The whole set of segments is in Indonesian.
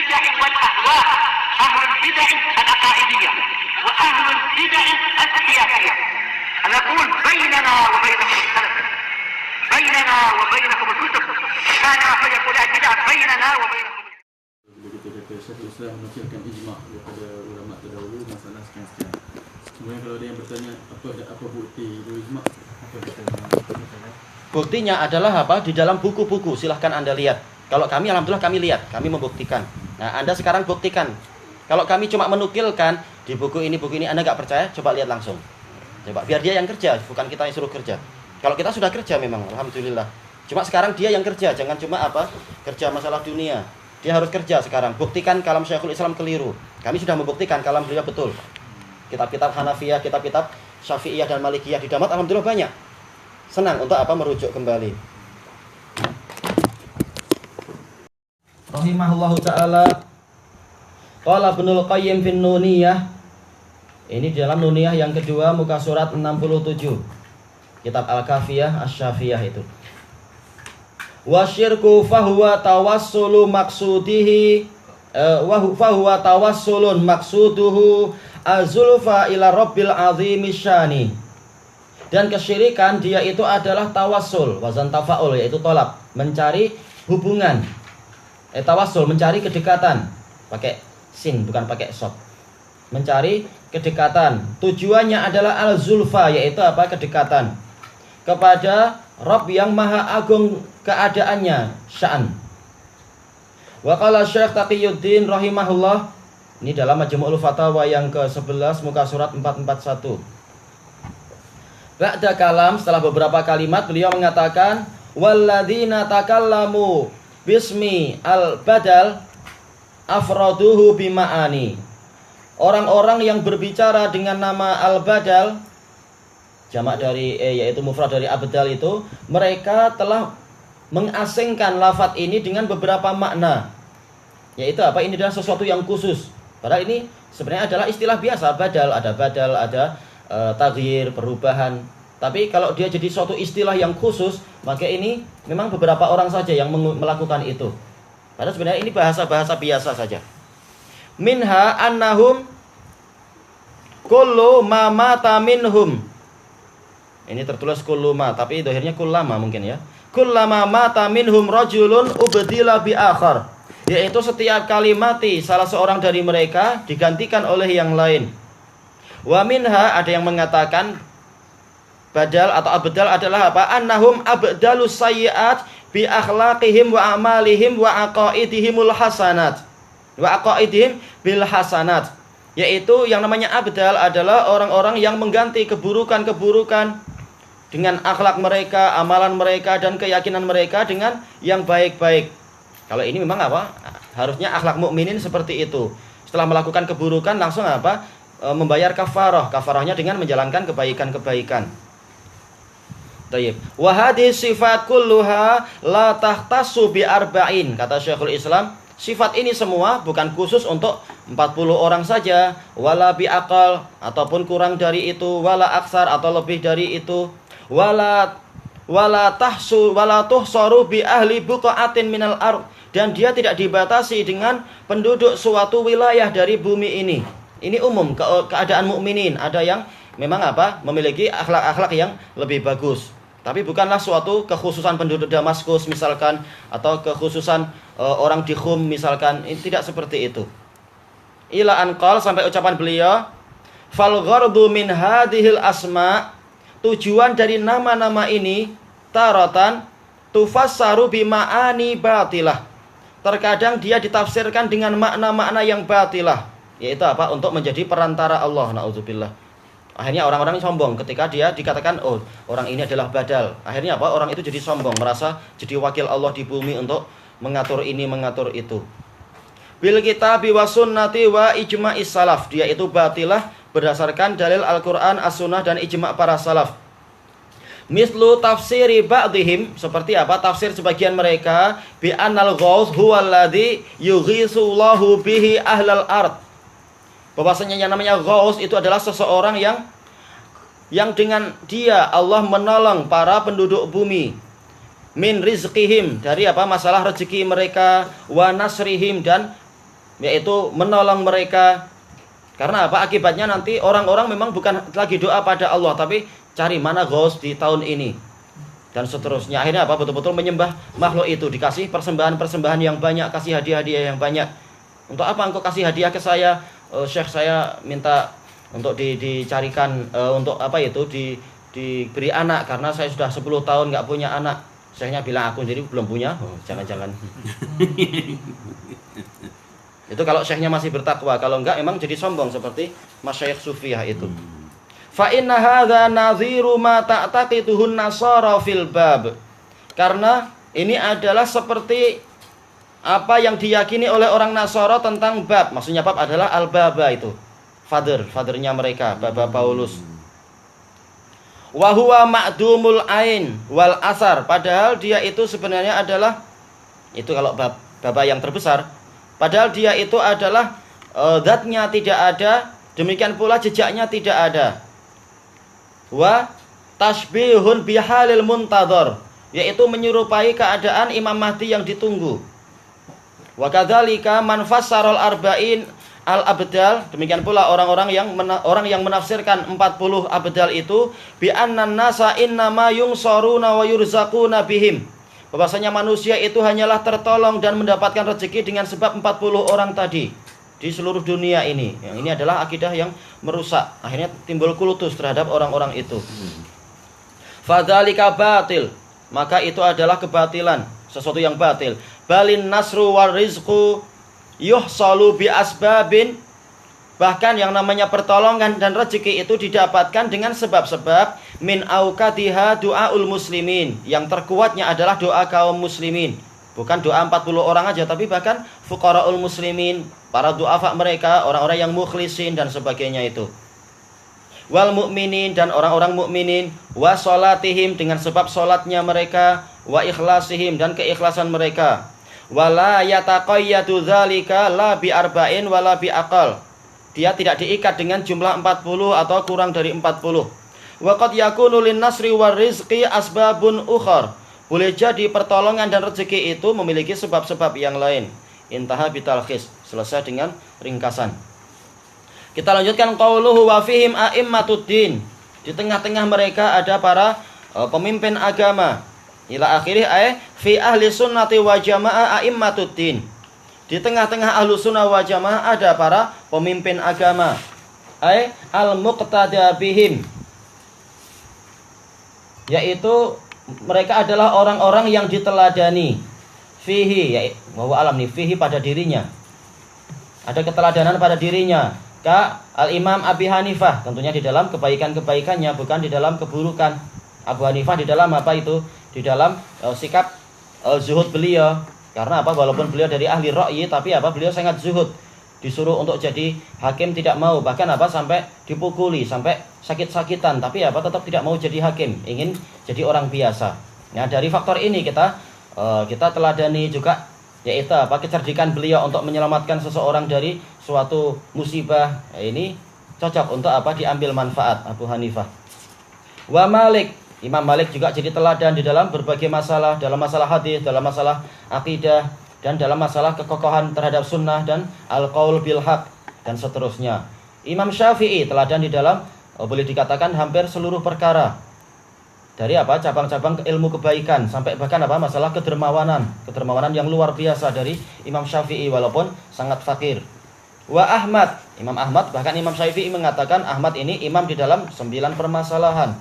البدع والأهواء، أهل البدع العقائدية وأهل البدع السياسية. نقول بيننا وبينكم السلف، بيننا وبينكم الكتب، كان فيقول البدع بيننا وبينكم. Begitu kata Syekhul Islam menukilkan ijma' daripada ulama terdahulu masalah sekian-sekian. Kemudian kalau ada yang bertanya apa bukti ijma', apa kata? Buktinya adalah apa? Di dalam buku-buku, silahkan Anda lihat. Kalau kami, alhamdulillah kami lihat, kami membuktikan. Nah, Anda sekarang buktikan. Kalau kami cuma menukilkan di buku ini, Anda nggak percaya, coba lihat langsung. Coba, biar dia yang kerja, bukan kita yang suruh kerja. Kalau kita sudah kerja memang, alhamdulillah. Cuma sekarang dia yang kerja, jangan cuma apa? Kerja masalah dunia. Dia harus kerja sekarang. Buktikan kalam Syekhul Islam keliru. Kami sudah membuktikan kalam beliau betul. Kitab-kitab Hanafiyah, kitab-kitab Syafi'iyah dan Malikiyah di Damat, alhamdulillah banyak. Senang untuk apa? Merujuk kembali. Rahimahullahu ta'ala. Qala Ibnul Qayyim fin Nuniyah. Ini di dalam Nuniyah yang kedua, muka surat 67. Kitab Al-Kafiyah Asy-Syafiyah itu. Wasyirku fahuwa tawassulu maksudihi fahuwa tawassulun maksuduhu azulfa ila rabbil azimi syani. Dan kesyirikan dia itu adalah tawassul, wazan tafaul, yaitu tolak, mencari hubungan. Tawassul, mencari kedekatan, pakai sin bukan pakai shot. Mencari kedekatan, tujuannya adalah al-zulfa, yaitu apa? Kedekatan kepada Rabb yang maha agung keadaannya, sya'an. Wa qala Syekh Taqiyuddin rahimahullah, ini dalam Majmu'ul Fatawa yang ke-11 muka surat 441. Ba'da kalam, setelah beberapa kalimat beliau mengatakan walladzina takallamu bismi al-badal afraduhu bima'ani. Orang-orang yang berbicara dengan nama al-badal, jamak dari yaitu mufrad dari abdal itu, mereka telah mengasingkan lafadz ini dengan beberapa makna. Yaitu apa? Ini adalah sesuatu yang khusus. Padahal ini sebenarnya adalah istilah biasa, badal, ada taghyir, perubahan. Tapi kalau dia jadi suatu istilah yang khusus, maka ini memang beberapa orang saja yang melakukan itu. Padahal sebenarnya ini bahasa-bahasa biasa saja. Minha annahum kullu ma mata minhum. Ini tertulis kulluma, tapi dohirnya kullama mungkin ya. Kullama mata minhum rajulun ubdila bi akhar. Yaitu setiap kali mati salah seorang dari mereka digantikan oleh yang lain. Wa minha, ada yang mengatakan badal atau abdal adalah apa? Annahum abdalus sayyi'at bi akhlaqihim wa amalihim wa aqaidihimul hasanat. Wa aqaidihim bil hasanat. Yaitu yang namanya abdal adalah orang-orang yang mengganti keburukan-keburukan dengan akhlak mereka, amalan mereka, dan keyakinan mereka dengan yang baik-baik. Kalau ini memang apa? Harusnya akhlak mukminin seperti itu. Setelah melakukan keburukan langsung apa? Membayar kafarah. Kafarahnya dengan menjalankan kebaikan-kebaikan. Tayyib. Wa hadhihi sifat kulluha la tahtassu bi arba'in. Kata Syekhul Islam, sifat ini semua bukan khusus untuk 40 orang saja, wala bi aqal ataupun kurang dari itu, wala aksar atau lebih dari itu, wala tuhsaru bi ahli buqatin minal ard, dan dia tidak dibatasi dengan penduduk suatu wilayah dari bumi ini. Ini umum keadaan mukminin. Ada yang memang apa? Memiliki akhlak-akhlak yang lebih bagus. Tapi bukanlah suatu kekhususan penduduk Damaskus misalkan, atau kekhususan orang di Khum misalkan. Ini tidak seperti itu. Ila anqal, sampai ucapan beliau, fal ghardu min hadhil asma, tujuan dari nama-nama ini taratan tufassaru bima'ani batilah. Terkadang dia ditafsirkan dengan makna-makna yang batilah, yaitu apa? Untuk menjadi perantara Allah, naudzubillah. Akhirnya orang-orang sombong ketika dia dikatakan, oh orang ini adalah badal. Akhirnya apa? Orang itu jadi sombong, merasa jadi wakil Allah di bumi untuk mengatur ini, mengatur itu. Bil kitabi wa sunnati wa ijma'is salaf. Dia itu batilah berdasarkan dalil Al-Quran, As-Sunnah, dan ijma' para salaf. Mislu tafsiri ba'dihim, seperti apa? Tafsir sebagian mereka, bi annal ghaus huwallazi yughisullahu bihi ahlal ard. Bahwasanya yang namanya ghaus itu adalah seseorang yang dengan dia Allah menolong para penduduk bumi. Min rizqihim, dari apa? Masalah rezeki mereka, wa nasrihim, dan yaitu menolong mereka. Karena apa? Akibatnya nanti orang-orang memang bukan lagi doa pada Allah, tapi cari mana ghaus di tahun ini dan seterusnya. Akhirnya apa? Betul-betul menyembah makhluk itu, dikasih persembahan-persembahan yang banyak, kasih hadiah-hadiah yang banyak. Untuk apa engkau kasih hadiah ke saya? Syekh, saya minta untuk dicarikan untuk apa itu diberi anak karena saya sudah 10 tahun nggak punya anak. Syekhnya bilang aku jadi belum punya. Jangan-jangan. Itu kalau syekhnya masih bertakwa, kalau enggak memang jadi sombong seperti masyayikh sufiyah itu. Fa inna hadza nadhiru ma ta'taqituhun nasara fil bab. Karena ini adalah seperti apa yang diyakini oleh orang Nasara tentang bab. Maksudnya bab adalah al-baba itu. Fathernya mereka, Baba Paulus. Wa huwa ma'dumul ain wal asar. Padahal dia itu sebenarnya adalah itu kalau baba yang terbesar. Padahal dia itu adalah zatnya tidak ada, demikian pula jejaknya tidak ada. Wa tashbihun bihalil muntadhar, yaitu menyerupai keadaan Imam Mahdi yang ditunggu. Wa kadzalika man fassarul arba'in al-abdal, demikian pula orang yang menafsirkan 40 abdal itu bi annan nasa innama yungsaruna wa yurzaquna bihim. Bahwasanya manusia itu hanyalah tertolong dan mendapatkan rezeki dengan sebab 40 orang tadi di seluruh dunia ini. Yang ini adalah akidah yang merusak. Akhirnya timbul kultus terhadap orang-orang itu. Fadzalika batil, maka itu adalah kebatilan, sesuatu yang batil. Balin nasru war rizqu yuhsalu bi asbabin. Bahkan yang namanya pertolongan dan rezeki itu didapatkan dengan sebab-sebab min aukadiha du'aul muslimin. Yang terkuatnya adalah doa kaum muslimin. Bukan doa 40 orang aja, tapi bahkan fuqaraul muslimin, para du'afa mereka, orang-orang yang mukhlisin dan sebagainya itu. Wal mu'minin, dan orang-orang mukminin, wa sholatihim, dengan sebab sholatnya mereka, wa ikhlasihim, dan keikhlasan mereka. Wala yataqayyadu dzalika la bi arba'in wala bi aqal. Dia tidak diikat dengan jumlah 40 atau kurang dari 40. Wa qad yakunu lin nasri war rizqi asbabun ukhar. Boleh jadi pertolongan dan rezeki itu memiliki sebab-sebab yang lain. Intaha bitalkhis, selesai dengan ringkasan. Kita lanjutkan qauluhu wa fihim a'immatuddin. Di tengah-tengah mereka ada para pemimpin agama. Ila akhirih fi ahli sunnati wa jamaah a'immatuddin. Di tengah-tengah ahlu sunnah wa jamaah ada para pemimpin agama. Al-muqtada bihim, yaitu mereka adalah orang-orang yang diteladani. Fihi, ya, wa alam nih, fihi pada dirinya. Ada keteladanan pada dirinya. Ka Al-Imam Abi Hanifah, tentunya di dalam kebaikan-kebaikannya, bukan di dalam keburukan. Abu Hanifah di dalam apa itu? Di dalam sikap zuhud beliau. Karena apa? Walaupun beliau dari ahli ra'yi, tapi apa? Beliau sangat zuhud. Disuruh untuk jadi hakim tidak mau, bahkan apa? Sampai dipukuli, sampai sakit-sakitan, tapi apa? Tetap tidak mau jadi hakim, ingin jadi orang biasa. Nah, dari faktor ini kita teladani juga, yaitu apa? Kecerdikan beliau untuk menyelamatkan seseorang dari suatu musibah. Nah, ini cocok untuk apa? Diambil manfaat. Abu Hanifah. Wa Malik, Imam Malik juga jadi teladan di dalam berbagai masalah, dalam masalah hadis, dalam masalah akidah, dan dalam masalah kekokohan terhadap sunnah dan al-qaul bil haq dan seterusnya. Imam Syafi'i teladan di dalam boleh dikatakan hampir seluruh perkara. Dari apa? Cabang-cabang ilmu kebaikan sampai bahkan apa? Masalah kedermawanan yang luar biasa dari Imam Syafi'i walaupun sangat fakir. Wa Ahmad, Imam Ahmad, bahkan Imam Syafi'i mengatakan Ahmad ini imam di dalam 9 permasalahan.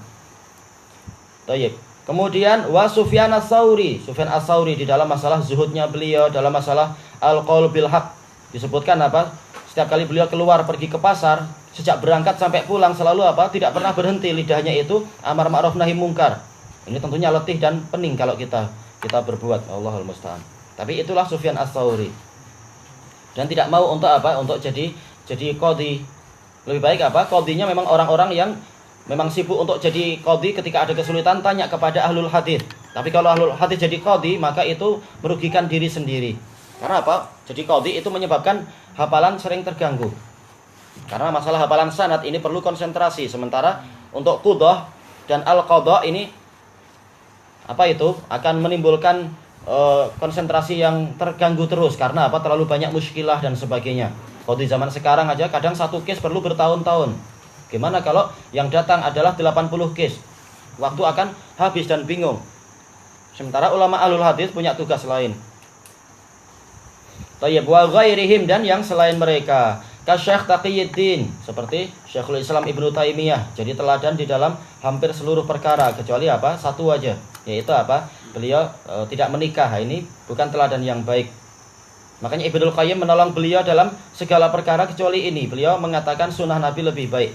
Tayyib. Kemudian wa Sufyan Ats-Tsauri, Sufyan Ats-Tsauri di dalam masalah zuhudnya beliau, dalam masalah al-qaul bil haq, disebutkan apa? Setiap kali beliau keluar pergi ke pasar, sejak berangkat sampai pulang selalu apa? Tidak pernah berhenti, lidahnya itu amar ma'ruf nahi mungkar. Ini tentunya letih dan pening kalau kita berbuat, Allahul musta'an. Tapi itulah Sufyan Ats-Tsauri. Dan tidak mau untuk apa? Untuk jadi qadhi. Lebih baik apa? Qadhinya memang orang-orang yang memang sibuk untuk jadi qadhi, ketika ada kesulitan tanya kepada ahlul hadis. Tapi kalau ahlul hadis jadi qadhi, maka itu merugikan diri sendiri. Karena apa? Jadi qadhi itu menyebabkan hafalan sering terganggu. Karena masalah hafalan sanad ini perlu konsentrasi. Sementara untuk qudhah dan al-qadha ini apa itu? Akan menimbulkan konsentrasi yang terganggu terus karena apa? Terlalu banyak muskilah dan sebagainya. Kalau di zaman sekarang aja kadang satu case perlu bertahun-tahun. Gimana kalau yang datang adalah 80 case? Waktu akan habis dan bingung. Sementara ulama ahlul hadis punya tugas lain. Tayyib wa ghairihim, dan yang selain mereka. Ka Syekh Taqiyuddin, seperti Syekhul Islam Ibnu Taimiyah, jadi teladan di dalam hampir seluruh perkara kecuali apa? Satu aja, yaitu apa? Beliau tidak menikah. Ini bukan teladan yang baik. Makanya Ibnul Qayyim menolong beliau dalam segala perkara kecuali ini. Beliau mengatakan sunnah Nabi lebih baik.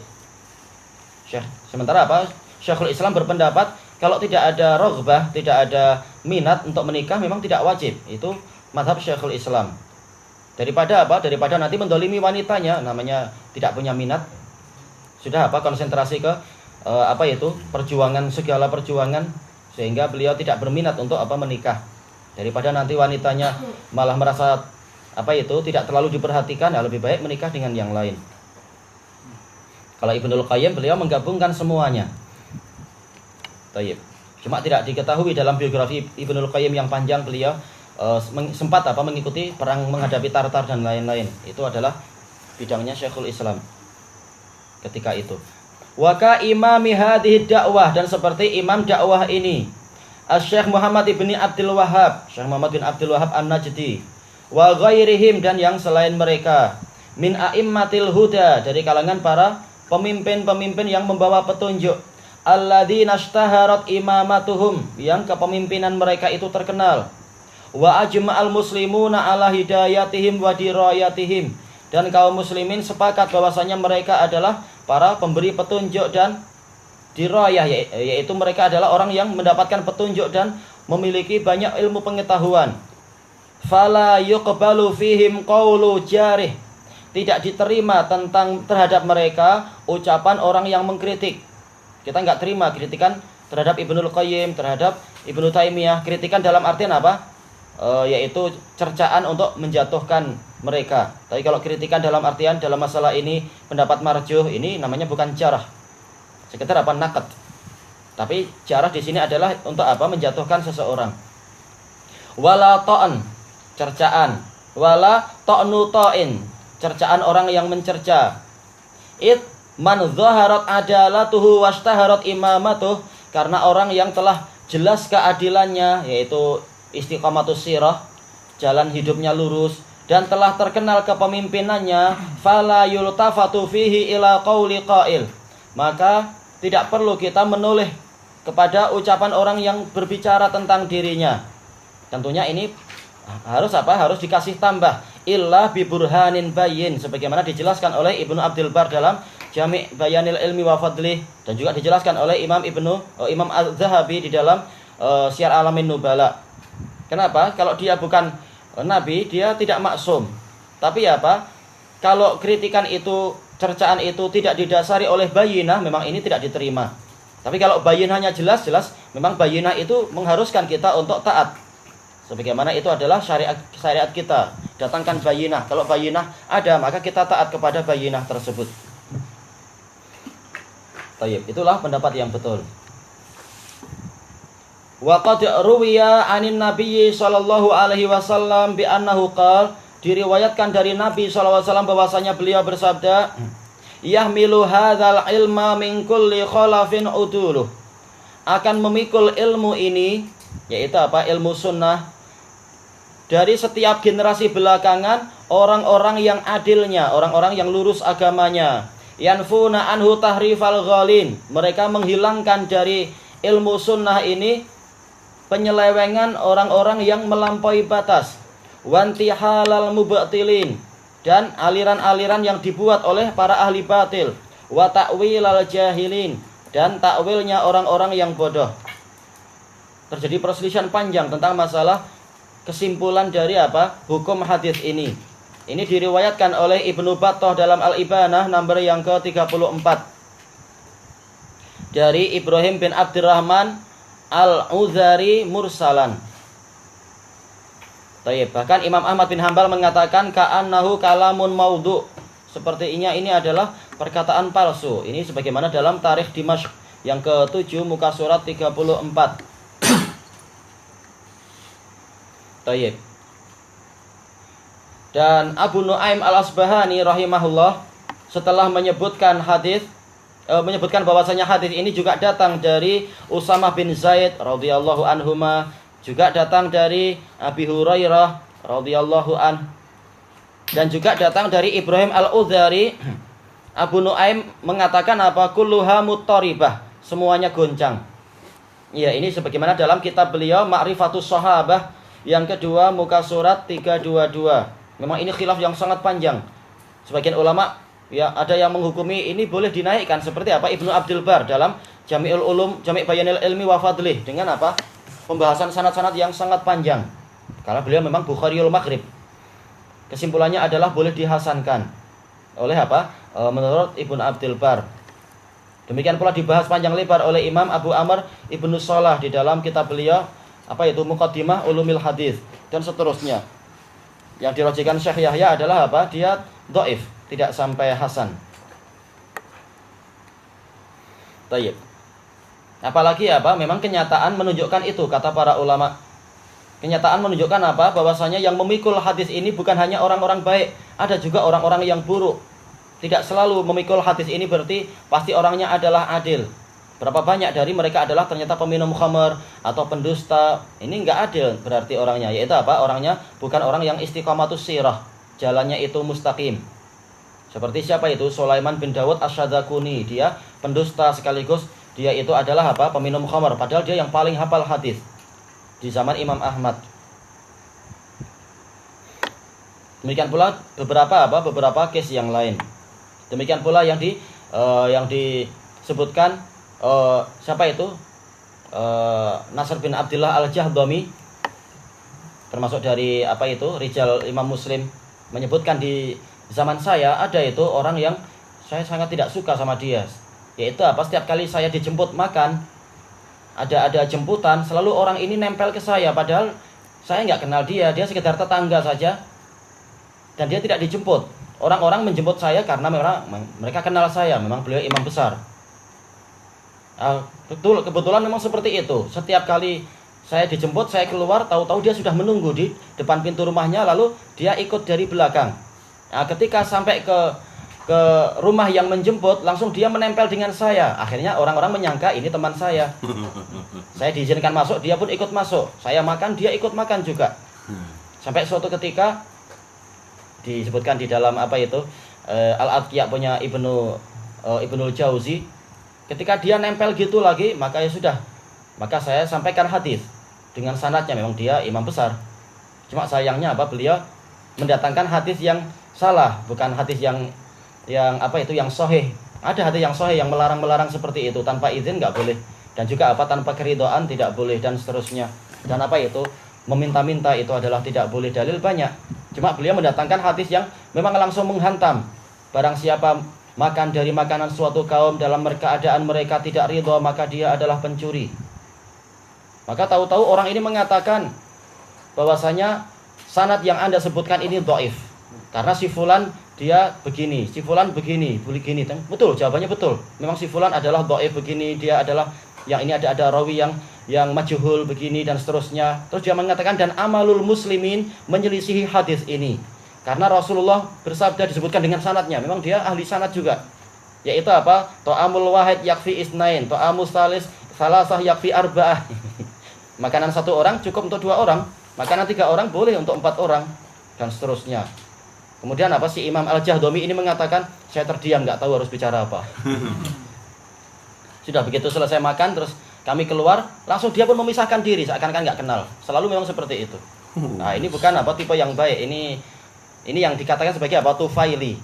Sementara apa? Syekhul Islam berpendapat kalau tidak ada roghbah, tidak ada minat untuk menikah, memang tidak wajib. Itu mazhab Syekhul Islam. Daripada apa? Daripada nanti mendolimi wanitanya, namanya tidak punya minat. Sudah apa? Konsentrasi ke perjuangan, segala perjuangan, sehingga beliau tidak berminat untuk menikah. Daripada nanti wanitanya malah merasa tidak terlalu diperhatikan, lebih baik menikah dengan yang lain. Kalau Ibnul Qayyim beliau menggabungkan semuanya. Tayyib. Cuma tidak diketahui dalam biografi Ibnul Qayyim yang panjang beliau sempat mengikuti perang menghadapi Tartar dan lain-lain. Itu adalah bidangnya Syekhul Islam ketika itu. Wa ka imami hadhihi dakwah, dan seperti imam dakwah ini Asy-Syaikh Muhammad bin Abdul Wahhab, Syekh Muhammad bin Abdul Wahhab An-Najdi, wa ghairihim, dan yang selain mereka, min a'immatil huda, dari kalangan para pemimpin-pemimpin yang membawa petunjuk, alladzina ishtaharat imamatuhum, yang kepemimpinan mereka itu terkenal, wa ajma'al muslimuna ala hidayatihim wa dirayatihim, dan kaum muslimin sepakat bahwasanya mereka adalah para pemberi petunjuk dan dirayah, yaitu mereka adalah orang yang mendapatkan petunjuk dan memiliki banyak ilmu pengetahuan. Fala yuqbalu fihim qawlu jarih, tidak diterima terhadap mereka ucapan orang yang mengkritik. Kita nggak terima kritikan terhadap Ibnul Qayyim, terhadap Ibnu Taimiyah. Kritikan dalam artian apa? Yaitu cercaan untuk menjatuhkan mereka. Tapi kalau kritikan dalam artian dalam masalah ini pendapat marjuh, ini namanya bukan jarah, sekedar naqad. Tapi jarah di sini adalah untuk menjatuhkan seseorang. Wala ta'an, cercaan. Wala ta'nu ta'in, cercaan orang yang mencerca. It man zaharat adalatuhu wastaharat imamatuh, karena orang yang telah jelas keadilannya, yaitu istiqamatus sirah, jalan hidupnya lurus, dan telah terkenal kepemimpinannya, fala yultafatu fihi ila qauli qail, maka tidak perlu kita menoleh kepada ucapan orang yang berbicara tentang dirinya. Tentunya ini harus harus dikasih tambah, illa bi burhanin bayyin, sebagaimana dijelaskan oleh Ibnu Abdul Bar dalam Jami' Bayanil Ilmi wa Fadlih, dan juga dijelaskan oleh Imam Az-Zahabi di dalam Syiar Alamin Nubala. Kenapa? Kalau dia bukan nabi, dia tidak maksum. Tapi kalau kritikan itu, cercaan itu tidak didasari oleh bayinah, memang ini tidak diterima. Tapi kalau bayinahnya jelas-jelas, memang bayinah itu mengharuskan kita untuk taat. Sebagaimana itu adalah syariat kita. Datangkan bayinah. Kalau bayinah ada, maka kita taat kepada bayinah tersebut. Tayyib, itulah pendapat yang betul. Wa qad ruwiya 'anin nabiyyi sallallahu alaihi wasallam bi annahu qala, diriwayatkan dari Nabi sallallahu alaihi wasallam bahwasanya beliau bersabda, yahmilu hadzal ilma min kulli khalafin uduluh, akan memikul ilmu ini, yaitu ilmu sunnah, dari setiap generasi belakangan orang-orang yang adilnya, orang-orang yang lurus agamanya. Yanfuna anhu tahrifal ghalin, mereka menghilangkan dari ilmu sunnah ini penyelewengan orang-orang yang melampaui batas, wantihalal mubtilin, dan aliran-aliran yang dibuat oleh para ahli batil, wa ta'wilal jahilin, dan takwilnya orang-orang yang bodoh. Terjadi perselisihan panjang tentang masalah kesimpulan dari hukum hadis ini. Ini diriwayatkan oleh Ibnu Battah dalam Al-Ibanah nomor yang ke-34 dari Ibrahim bin Abdurrahman Al-Uzari mursalan. Bahkan Imam Ahmad bin Hanbal mengatakan ka'annahu kalamun maudhu, sepertinya ini adalah perkataan palsu. Ini sebagaimana dalam Tarikh Dimashq yang ke-7 muka surat 34. Tayyib. Dan Abu Nuaim Al-Asbahani rahimahullah setelah menyebutkan menyebutkan bahwasanya hadis ini juga datang dari Usamah bin Zaid radhiyallahu anhuma, juga datang dari Abi Hurairah radhiyallahu an, dan juga datang dari Ibrahim Al-Udzari. Abu Nuaim mengatakan apa? Kulluha muttaribah, semuanya goncang. Ya, ini sebagaimana dalam kitab beliau Ma'rifatus Shahabah yang kedua muka surat 322. Memang ini khilaf yang sangat panjang. Sebagian ulama ya ada yang menghukumi ini boleh dinaikkan seperti apa Ibnu Abdul Bar dalam Jami'ul Ulum, Jami' Bayanil Ilmi wa Fadlih dengan apa? Pembahasan sanad-sanad yang sangat panjang. Karena beliau memang Bukhariul Maghrib. Kesimpulannya adalah boleh dihasankan oleh apa? Menurut Ibnu Abdul Bar. Demikian pula dibahas panjang lebar oleh Imam Abu Amr Ibnu Shalah di dalam kitab beliau apa itu Muqaddimah Ulumil Hadis dan seterusnya. Yang dirojikan Syekh Yahya adalah apa? Dia dhaif, tidak sampai hasan. Tayyib. Apalagi apa? Memang kenyataan menunjukkan itu kata para ulama. Kenyataan menunjukkan apa? Bahwasanya yang memikul hadis ini bukan hanya orang-orang baik, ada juga orang-orang yang buruk. Tidak selalu memikul hadis ini berarti pasti orangnya adalah adil. Berapa banyak dari mereka adalah ternyata peminum khamar atau pendusta. Ini enggak adil berarti orangnya. Yaitu apa? Orangnya bukan orang yang istiqamatus sirah. Jalannya itu mustaqim. Seperti siapa itu? Sulaiman bin Dawud Asy-Syadzakuni. Dia pendusta sekaligus dia itu adalah apa? Peminum khamar. Padahal dia yang paling hafal hadis di zaman Imam Ahmad. Demikian pula beberapa case yang lain. Demikian pula yang disebutkan siapa itu? Nasr bin Abdullah Al-Jahdami, termasuk dari apa itu? Rijal Imam Muslim, menyebutkan di zaman saya ada itu orang yang saya sangat tidak suka sama dia. Yaitu apa? Setiap kali saya dijemput makan, ada jemputan, selalu orang ini nempel ke saya padahal saya nggak kenal dia sekedar tetangga saja. Dan dia tidak dijemput. Orang-orang menjemput saya karena mereka kenal saya, memang beliau imam besar. Kebetulan memang seperti itu. Setiap kali saya dijemput, saya keluar, tahu-tahu dia sudah menunggu di depan pintu rumahnya, lalu dia ikut dari belakang. Nah, ketika sampai ke rumah yang menjemput, langsung dia menempel dengan saya. Akhirnya orang-orang menyangka ini teman saya. Saya diizinkan masuk, dia pun ikut masuk. Saya makan, dia ikut makan juga. Sampai suatu ketika disebutkan di dalam apa itu Al-Adqiya punya Ibnul Jauzi, ketika dia nempel gitu lagi, maka ya sudah, maka saya sampaikan hadis dengan sanadnya, memang dia imam besar. Cuma sayangnya apa? Beliau mendatangkan hadis yang salah, bukan hadis yang apa itu yang sahih. Ada hadis yang sahih yang melarang seperti itu, tanpa izin nggak boleh, dan juga apa tanpa keridhaan tidak boleh, dan seterusnya. Dan apa itu meminta-minta itu adalah tidak boleh, dalil banyak. Cuma beliau mendatangkan hadis yang memang langsung menghantam. Barang siapa makan dari makanan suatu kaum dalam keadaan mereka tidak ridha, maka dia adalah pencuri. Maka tahu-tahu orang ini mengatakan bahwasanya sanad yang Anda sebutkan ini dhaif. Karena si fulan dia begini, si fulan begini. Betul, jawabannya betul. Memang si fulan adalah dhaif begini, dia adalah yang ini ada rawi yang majhul begini dan seterusnya. Terus dia mengatakan dan amalul muslimin menyelisihi hadis ini. Karena Rasulullah bersabda disebutkan dengan sanadnya, memang dia ahli sanad juga. Yaitu apa? Ta'amul wahid yakfi isnain, ta'amus salasah yakfi arba'ah. Makanan satu orang cukup untuk 2 orang, makanan 3 orang boleh untuk 4 orang, dan seterusnya. Kemudian apa, si Imam Al-Jahdami ini mengatakan, saya terdiam, nggak tahu harus bicara apa. Sudah begitu selesai makan, terus kami keluar, langsung dia pun memisahkan diri, seakan-akan nggak kenal. Selalu memang seperti itu. Nah, ini bukan apa tipe yang baik. Ini yang dikatakan sebagai apa? Tufaili.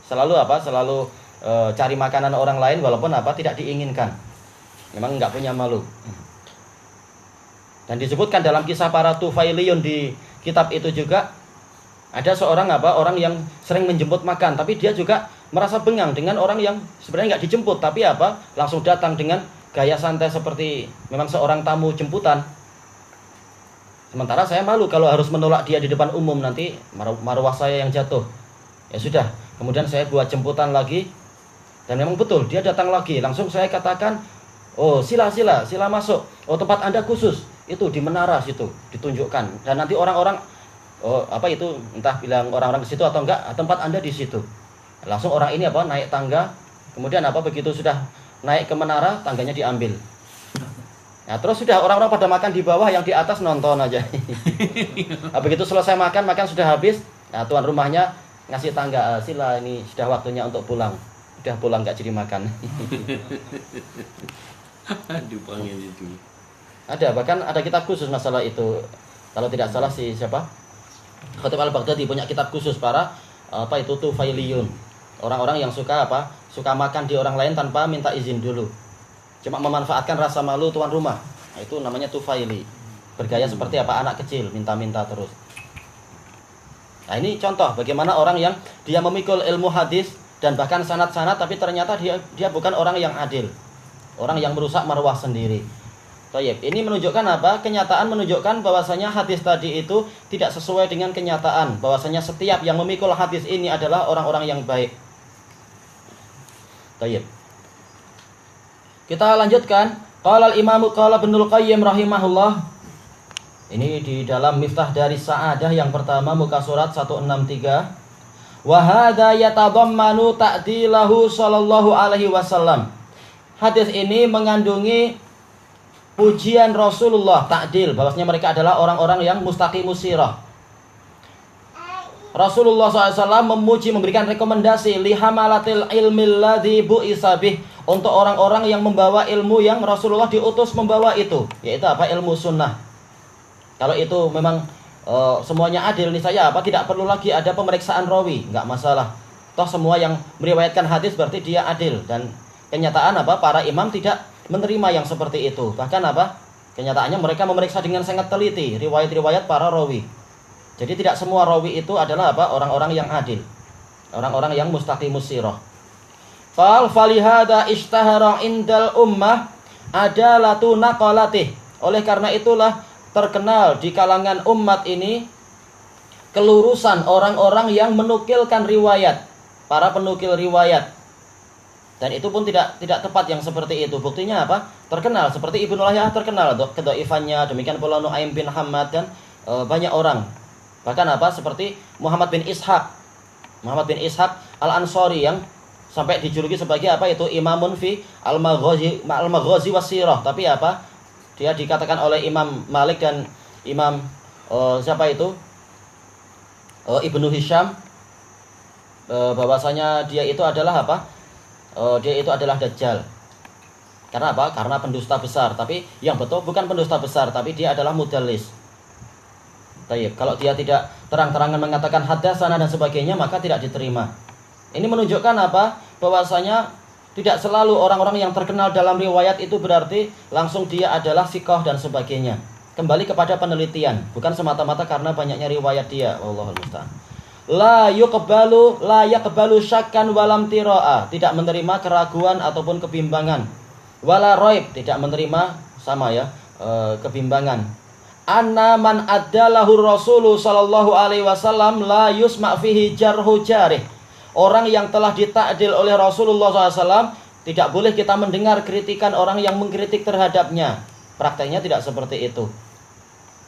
Selalu apa? Selalu cari makanan orang lain walaupun apa? Tidak diinginkan. Memang nggak punya malu. Dan disebutkan dalam kisah para Tufailiyun di kitab itu juga ada seorang apa? Orang yang sering menjemput makan, tapi dia juga merasa bengang dengan orang yang sebenarnya nggak dijemput, tapi apa? Langsung datang dengan gaya santai seperti memang seorang tamu jemputan. Sementara saya malu kalau harus menolak dia di depan umum, nanti marwah saya yang jatuh. Ya sudah, kemudian saya buat jemputan lagi. Dan memang betul, dia datang lagi. Langsung saya katakan, oh sila masuk. Oh tempat Anda khusus. Itu di menara situ ditunjukkan. Dan nanti orang-orang itu entah bilang orang-orang ke situ atau enggak, tempat Anda di situ. Langsung orang ini naik tangga, kemudian begitu sudah naik ke menara, tangganya diambil. Nah, terus sudah orang-orang pada makan di bawah, yang di atas nonton aja. Nah, begitu selesai makan sudah habis. Nah, tuan rumahnya ngasih tangga, sila ini sudah waktunya untuk pulang. Udah pulang nggak jadi makan. Dipanggil itu. Ada, bahkan ada kitab khusus masalah itu. Kalau tidak salah siapa? Khatib al-Baghdadi punya kitab khusus para tufailiyun. Orang-orang yang suka suka makan di orang lain tanpa minta izin dulu. Cuma memanfaatkan rasa malu tuan rumah. Nah, itu namanya tufaili. Bergaya seperti anak kecil, minta-minta terus. Nah, ini contoh bagaimana orang yang dia memikul ilmu hadis dan bahkan sanad-sanad, tapi ternyata dia bukan orang yang adil. Orang yang merusak marwah sendiri. Tayyib. Ini menunjukkan Kenyataan menunjukkan bahwasanya hadis tadi itu tidak sesuai dengan kenyataan. Bahwasanya setiap yang memikul hadis ini adalah orang-orang yang baik. Tayyib. Kita lanjutkan. Qala al-Imam Ibnul Qayyim rahimahullah. Ini di dalam Miftah dari Sa'adah yang pertama muka surat 163. Wa hadza yatadammanu ta'dilahu sallallahu alaihi wasallam. Hadis ini mengandungi pujian Rasulullah, ta'dil, bahwasanya mereka adalah orang-orang yang mustaqimus sirah. Rasulullah SAW memuji, memberikan rekomendasi lihamalatil ilmil ladzi bu'isa bih, untuk orang-orang yang membawa ilmu yang Rasulullah diutus membawa itu, yaitu ilmu sunnah. Kalau itu memang semuanya adil, nih saya tidak perlu lagi ada pemeriksaan rawi, nggak masalah. Toh semua yang meriwayatkan hadis berarti dia adil, dan kenyataan para imam tidak menerima yang seperti itu. Bahkan kenyataannya mereka memeriksa dengan sangat teliti riwayat-riwayat para rawi. Jadi tidak semua rawi itu adalah orang-orang yang adil, orang-orang yang mustaqimus sirah. Qal falihada ishtahara indal ummah adalatu naqalatih. Oleh karena itulah terkenal di kalangan umat ini kelurusan orang-orang yang menukilkan riwayat, para penukil riwayat. Dan itu pun tidak tepat yang seperti itu. Buktinya terkenal seperti Ibnu Lahyah terkenal kedhaifannya, demikian pula Nuaim bin Hammad dan banyak orang. Bahkan seperti Muhammad bin Ishaq Al-Ansari yang sampai dijuluki sebagai itu imamun fi al-maghazi wasirah. Tapi dia dikatakan oleh Imam Malik dan Imam Ibnu Hisham bahwasanya dia itu adalah dia itu adalah Dajjal. Karena Karena pendusta besar. Tapi yang betul bukan pendusta besar, tapi dia adalah mudallis. Tayyib. Kalau dia tidak terang-terangan mengatakan hadatsana dan sebagainya, maka tidak diterima. Ini menunjukkan bahwasanya tidak selalu orang-orang yang terkenal dalam riwayat itu berarti langsung dia adalah siqah dan sebagainya. Kembali kepada penelitian, bukan semata-mata karena banyaknya riwayat dia. Wallahul musta'an. La yaqbalu syakkan walam tiraa, tidak menerima keraguan ataupun kebimbangan. Wala raib, tidak menerima kebimbangan. Anna man addalahu Rasulullah sallallahu alaihi wasallam la yusma' fihi jarhu jarih. Orang yang telah ditakdil oleh Rasulullah SAW tidak boleh kita mendengar kritikan orang yang mengkritik terhadapnya. Prakteknya tidak seperti itu.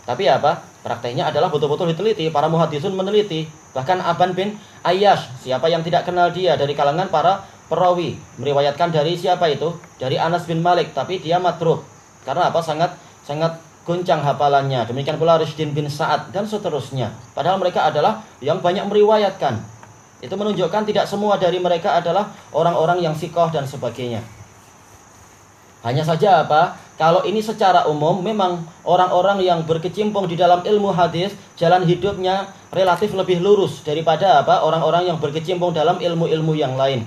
Tapi prakteknya adalah betul-betul diteliti. Para muhaddisun meneliti. Bahkan Aban bin Ayyash, siapa yang tidak kenal dia dari kalangan para perawi, meriwayatkan dari siapa itu? Dari Anas bin Malik, tapi dia matruk. Karena sangat goncang hafalannya. Demikian pula Rishdin bin Sa'ad dan seterusnya. Padahal mereka adalah yang banyak meriwayatkan. Itu menunjukkan tidak semua dari mereka adalah orang-orang yang siqah dan sebagainya. Hanya saja kalau ini secara umum memang orang-orang yang berkecimpung di dalam ilmu hadis, jalan hidupnya relatif lebih lurus daripada orang-orang yang berkecimpung dalam ilmu-ilmu yang lain.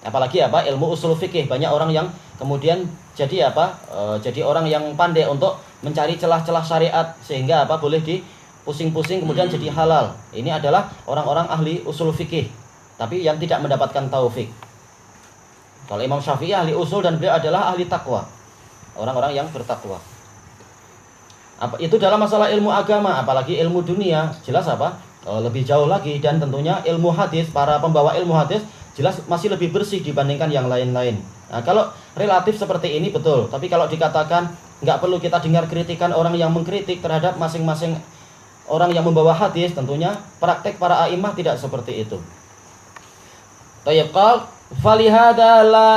Apalagi ilmu usul fikih, banyak orang yang kemudian jadi jadi orang yang pandai untuk mencari celah-celah syariat sehingga boleh dipusing-pusing kemudian jadi halal. Ini adalah orang-orang ahli usul fikih, tapi yang tidak mendapatkan taufik. Kalau Imam Syafi'i ahli usul dan beliau adalah ahli takwa, orang-orang yang bertakwa. Itu dalam masalah ilmu agama, apalagi ilmu dunia, jelas lebih jauh lagi. Dan tentunya ilmu hadis, para pembawa ilmu hadis jelas masih lebih bersih dibandingkan yang lain-lain. Nah, kalau relatif seperti ini betul, tapi kalau dikatakan nggak perlu kita dengar kritikan orang yang mengkritik terhadap masing-masing orang yang membawa hadis. Tentunya praktek para a'imah tidak seperti itu. Tayyib qal falihada la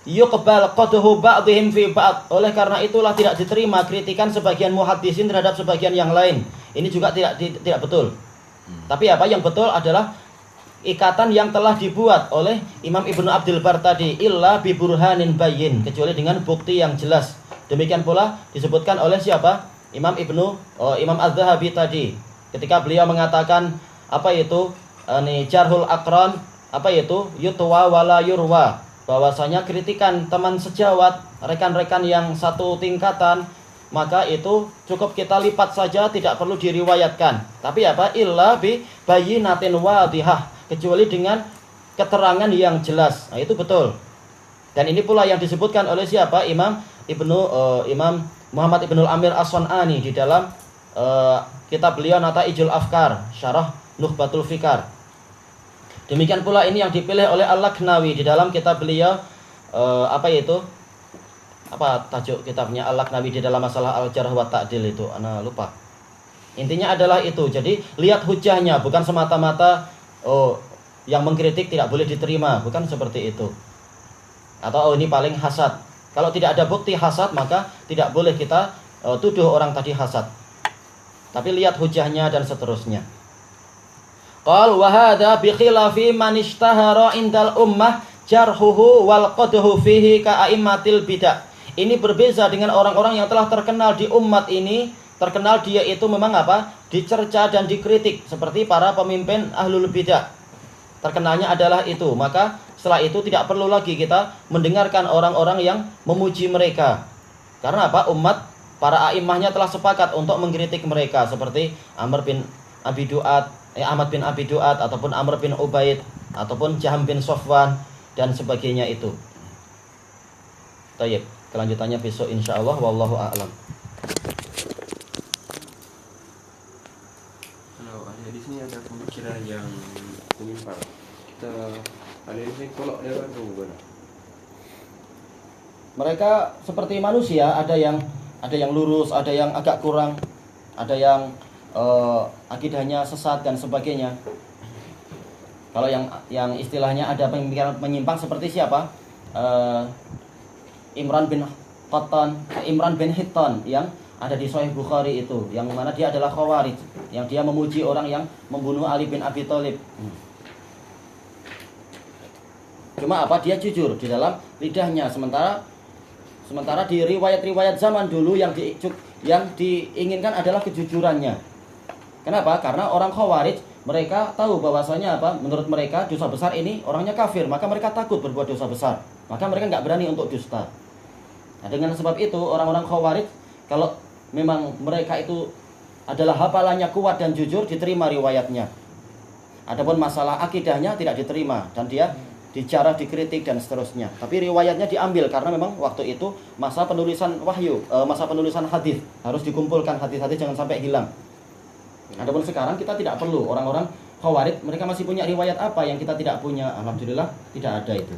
yuqbal qadhu ba'dihim fi ba'd. Oleh karena itulah tidak diterima kritikan sebagian muhaddisin terhadap sebagian yang lain. Ini juga tidak betul. Tapi apa yang betul adalah ikatan yang telah dibuat oleh Imam Ibnu Abdul Bar tadi, illa bi burhanin bayyin, kecuali dengan bukti yang jelas. Demikian pula disebutkan oleh siapa? Imam Az-Zahabi tadi, ketika beliau mengatakan apa itu jarhul aqran, apa itu yutwa wala yurwa, bahwasanya kritikan teman sejawat, rekan-rekan yang satu tingkatan, maka itu cukup kita lipat saja, tidak perlu diriwayatkan. Tapi apa? Illa bi bayyinatin wadihah, kecuali dengan keterangan yang jelas. Nah, itu betul. Dan ini pula yang disebutkan oleh siapa? Imam Muhammad Ibnul Amir As-Sun'ani di dalam kitab beliau Nata'ijul Afkar, Syarah Nukhbatul Fikar. Demikian pula ini yang dipilih oleh Al-Laknawi di dalam kitab beliau apa tajuk kitabnya Al-Laknawi di dalam masalah Al-Jarh wa Ta'dil itu, ana lupa. Intinya adalah itu. Jadi lihat hujahnya, bukan semata-mata yang mengkritik tidak boleh diterima, bukan seperti itu. Atau ini paling hasad. Kalau tidak ada bukti hasad, maka tidak boleh kita tuduh orang tadi hasad. Tapi lihat hujahnya dan seterusnya. Qal wa hadza bi khilafi man ishtahara indal ummah jarhuhu wal qadhu fihi ka a'immatil bidah. Ini berbeza dengan orang-orang yang telah terkenal di umat ini, terkenal dia itu memang apa? Dicerca dan dikritik seperti para pemimpin ahlul bidah. Terkenalnya adalah itu. Maka setelah itu tidak perlu lagi kita mendengarkan orang-orang yang memuji mereka. Karena apa? Umat para a'imahnya telah sepakat untuk mengkritik mereka, seperti Ahmad bin Abi Duat ataupun Amr bin Ubaid ataupun Jaham bin Sofwan dan sebagainya itu. Tayyib, kelanjutannya besok insyaallah, wallahu a'lam. Di sini ada pemikiran yang menyimpang. Kita alih ini tolak dia kan bukan? Mereka seperti manusia, ada yang lurus, ada yang agak kurang, ada yang akidahnya sesat dan sebagainya. Kalau yang istilahnya ada pemikiran menyimpang seperti siapa? Imran bin Hittan yang ada di Sahih Bukhari itu, yang mana dia adalah Khawarij, yang dia memuji orang yang membunuh Ali bin Abi Thalib. Cuma apa? Dia jujur di dalam lidahnya, sementara di riwayat-riwayat zaman dulu yang diinginkan adalah kejujurannya. Kenapa? Karena orang Khawarij mereka tahu bahwasanya apa? Menurut mereka dosa besar ini orangnya kafir, maka mereka takut berbuat dosa besar. Maka mereka nggak berani untuk dusta. Nah, dengan sebab itu orang-orang Khawarij kalau memang mereka itu adalah hafalannya kuat dan jujur, diterima riwayatnya. Adapun masalah akidahnya tidak diterima dan dia dijarah, dikritik dan seterusnya. Tapi riwayatnya diambil karena memang waktu itu masa penulisan wahyu, masa penulisan hadis, harus dikumpulkan hadis-hadis jangan sampai hilang. Adapun sekarang kita tidak perlu. Orang-orang Khawarij mereka masih punya riwayat apa yang kita tidak punya? Alhamdulillah tidak ada itu.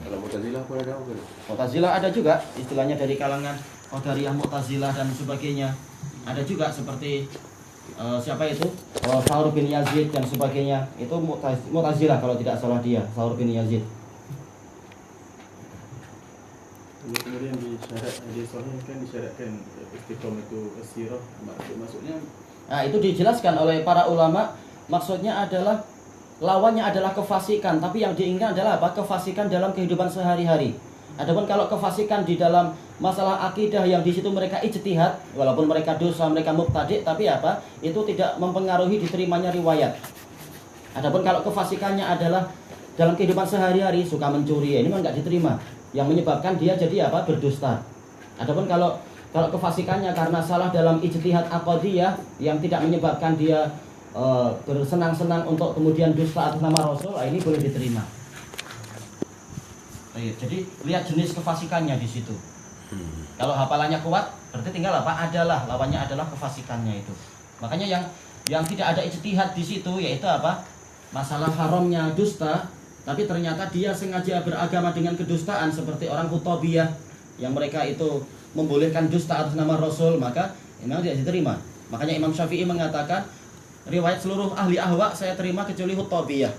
Kalau Mu'tazilah pun ada apa? Mu'tazilah ada juga, istilahnya dari kalangan Qadariyah, Mu'tazilah dan sebagainya. Ada juga seperti siapa itu? Thawr bin Yazid dan sebagainya. Itu Mu'tazilah kalau tidak salah dia, Thawr bin Yazid. Kemudian disyaratkan istiqomah itu sirah, maksudnya Itu dijelaskan oleh para ulama, maksudnya adalah lawannya adalah kefasikan, tapi yang diinginkan adalah apa? Kefasikan dalam kehidupan sehari-hari. Adapun kalau kefasikan di dalam masalah akidah yang di situ mereka ijtihad, walaupun mereka dosa, mereka mubtadi', tapi apa? Itu tidak mempengaruhi diterimanya riwayat. Adapun kalau kefasikannya adalah dalam kehidupan sehari-hari, suka mencuri, ini memang nggak diterima. Yang menyebabkan dia jadi apa? Berdusta. Adapun kalau kefasikannya karena salah dalam ijtihad aqdiyah yang tidak menyebabkan dia bersenang-senang untuk kemudian dusta atas nama Rasul, ini boleh diterima. Jadi lihat jenis kefasikannya di situ. Kalau hafalannya kuat, berarti tinggal apa? Adalah lawannya adalah kefasikannya itu. Makanya yang tidak ada ijtihad di situ yaitu apa? Masalah haramnya dusta, tapi ternyata dia sengaja beragama dengan kedustaan seperti orang Kutubiyah yang mereka itu membolehkan dusta atas nama Rasul, maka memang tidak diterima. Makanya Imam Syafi'i mengatakan riwayat seluruh ahli ahwa saya terima kecuali Huttabiyah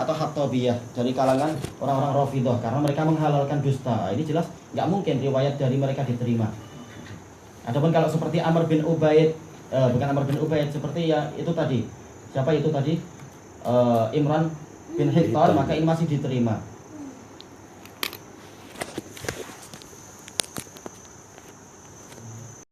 atau Hattabiyah dari kalangan orang-orang Rafidhah, karena mereka menghalalkan dusta. Ini jelas nggak mungkin riwayat dari mereka diterima. Adapun kalau seperti Amr bin Ubaid, bukan Amr bin Ubaid, seperti ya itu tadi, siapa itu tadi, Imran bin Hittan, maka ini masih diterima.